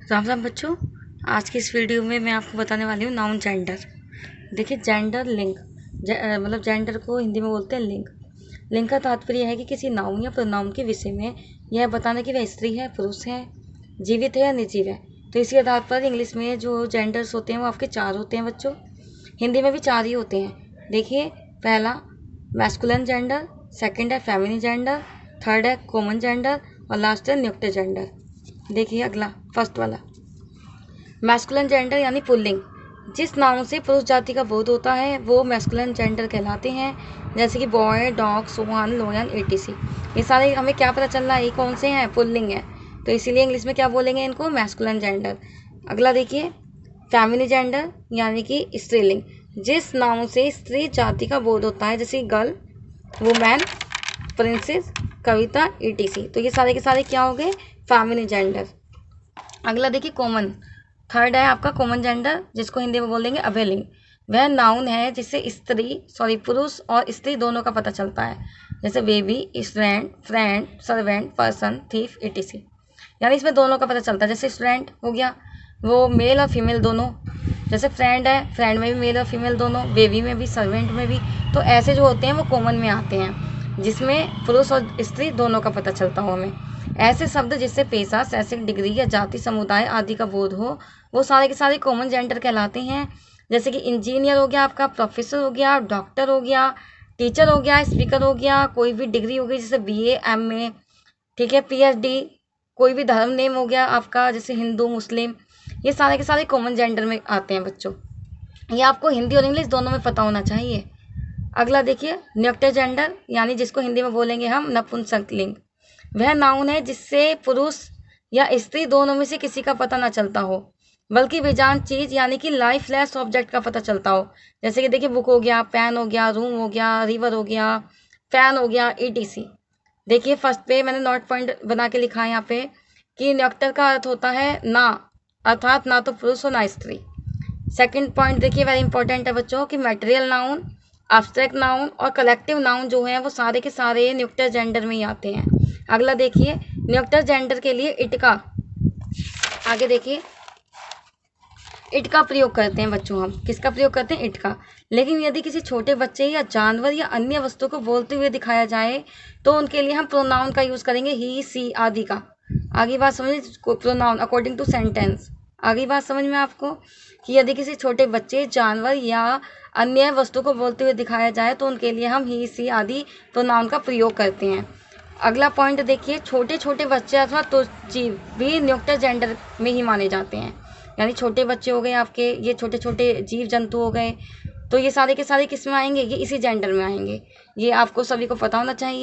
राम राम बच्चों। आज की इस वीडियो में मैं आपको बताने वाली हूँ नाउन जेंडर। देखिए, जेंडर लिंग मतलब जेंडर को हिंदी में बोलते हैं लिंग। लिंग का तात्पर्य है कि किसी नाउन या प्रोनाउन के विषय में यह बताना कि वह स्त्री है, पुरुष है, जीवित है या निर्जीव है। तो इसी आधार पर इंग्लिश में जो जेंडर्स होते हैं वो आपके 4 होते हैं बच्चों। हिंदी में भी 4 ही होते हैं। देखिए, पहला मैस्कुलिन जेंडर, सेकंड है फेमिनिन जेंडर, थर्ड है कॉमन जेंडर और लास्ट है न्यूक्लियर जेंडर। देखिए अगला, फर्स्ट वाला मैस्कुलिन जेंडर यानी पुल्लिंग। जिस नाउन से पुरुष जाति का बोध होता है वो मैस्कुलिन जेंडर कहलाते हैं, जैसे कि boy, dog, Sohan, lion, etc. ये सारे हमें क्या पता चल रहा है, ये कौन से हैं, पुल्लिंग है। तो इसीलिए इंग्लिश में क्या बोलेंगे इनको, मैस्कुलिन जेंडर। अगला देखिए, फेमिनिन जेंडर यानी कि स्त्रीलिंग। जिस नाउन से स्त्री जाति का बोध होता है, जैसे गर्ल, वुमेन, प्रिंसेस, कविता, ईटीसी। तो ये सारे के सारे क्या हो गए, फेमिनिन जेंडर। अगला देखिए, कॉमन। थर्ड है आपका कॉमन जेंडर, जिसको हिंदी में बोलेंगे अभयलिंग। वह नाउन है जिससे पुरुष और स्त्री दोनों का पता चलता है, जैसे baby, student, friend, servant, person, thief, etc. यानी इसमें दोनों का पता चलता है। जैसे स्टूडेंट हो गया, वो मेल और फीमेल दोनों। जैसे फ्रेंड है, फ्रेंड में भी मेल और फीमेल दोनों, बेबी में भी, सर्वेंट में भी। तो ऐसे जो होते हैं वो कॉमन में आते हैं, जिसमें पुरुष और स्त्री दोनों का पता चलता हो हमें। ऐसे शब्द जिससे पेशा, शैक्षिक डिग्री या जाति समुदाय आदि का बोध हो, वो सारे के सारे कॉमन जेंडर कहलाते हैं। जैसे कि इंजीनियर हो गया आपका, प्रोफेसर हो गया, डॉक्टर हो गया, टीचर हो गया, स्पीकर हो गया, कोई भी डिग्री हो गई जैसे बीए, एमए, ठीक है, पीएचडी, कोई भी धर्म नेम हो गया आपका, जैसे हिंदू, मुस्लिम। ये सारे के सारे कॉमन जेंडर में आते हैं बच्चों। ये आपको हिंदी और इंग्लिश दोनों में पता होना चाहिए। अगला देखिए, न्यूक्लियर जेंडर यानी जिसको हिंदी में बोलेंगे हम नपुंसक लिंग। वह नाउन है जिससे पुरुष या स्त्री दोनों में से किसी का पता न चलता हो, बल्कि बेजान चीज यानी कि लाइफलेस ऑब्जेक्ट का पता चलता हो। जैसे कि देखिए, बुक हो गया, पेन हो गया, रूम हो गया, रिवर हो गया, फैन हो गया, ईटीसी। देखिए फर्स्ट पे मैंने नोट पॉइंट बना के लिखा है यहाँ पे कि न्यूक्लियर का अर्थ होता है ना, अर्थात ना तो पुरुष और ना स्त्री। सेकंड पॉइंट देखिए, वेरी इंपॉर्टेंट है बच्चों, कि मटेरियल नाउन, एब्स्ट्रैक्ट नाउन और कलेक्टिव नाउन जो है वो सारे के सारे न्यूक्लियर जेंडर में ही आते हैं। अगला देखिए, न्यूक्लियर जेंडर के लिए इट का, आगे देखिए, इट का प्रयोग करते हैं बच्चों। हम किसका प्रयोग करते हैं, इट का। लेकिन यदि किसी छोटे बच्चे या जानवर या अन्य वस्तु को बोलते हुए दिखाया जाए तो उनके लिए हम प्रोनाउन का यूज करेंगे, ही, सी आदि का। आगे बात समझ, प्रोनाउन अकॉर्डिंग टू सेंटेंस। आगे बात समझ में आपको, कि यदि किसी छोटे बच्चे, जानवर या अन्य वस्तु को बोलते हुए दिखाया जाए तो उनके लिए हम ही, सी आदि प्रोनाउन का प्रयोग करते हैं। अगला पॉइंट देखिए, छोटे छोटे बच्चे अथवा तो जीव भी न्यूक्लियर जेंडर में ही माने जाते हैं। यानी छोटे बच्चे हो गए आपके, ये छोटे छोटे जीव जंतु हो गए, तो ये सारे के सारे किस में आएंगे, ये इसी जेंडर में आएंगे। ये आपको सभी को पता होना चाहिए।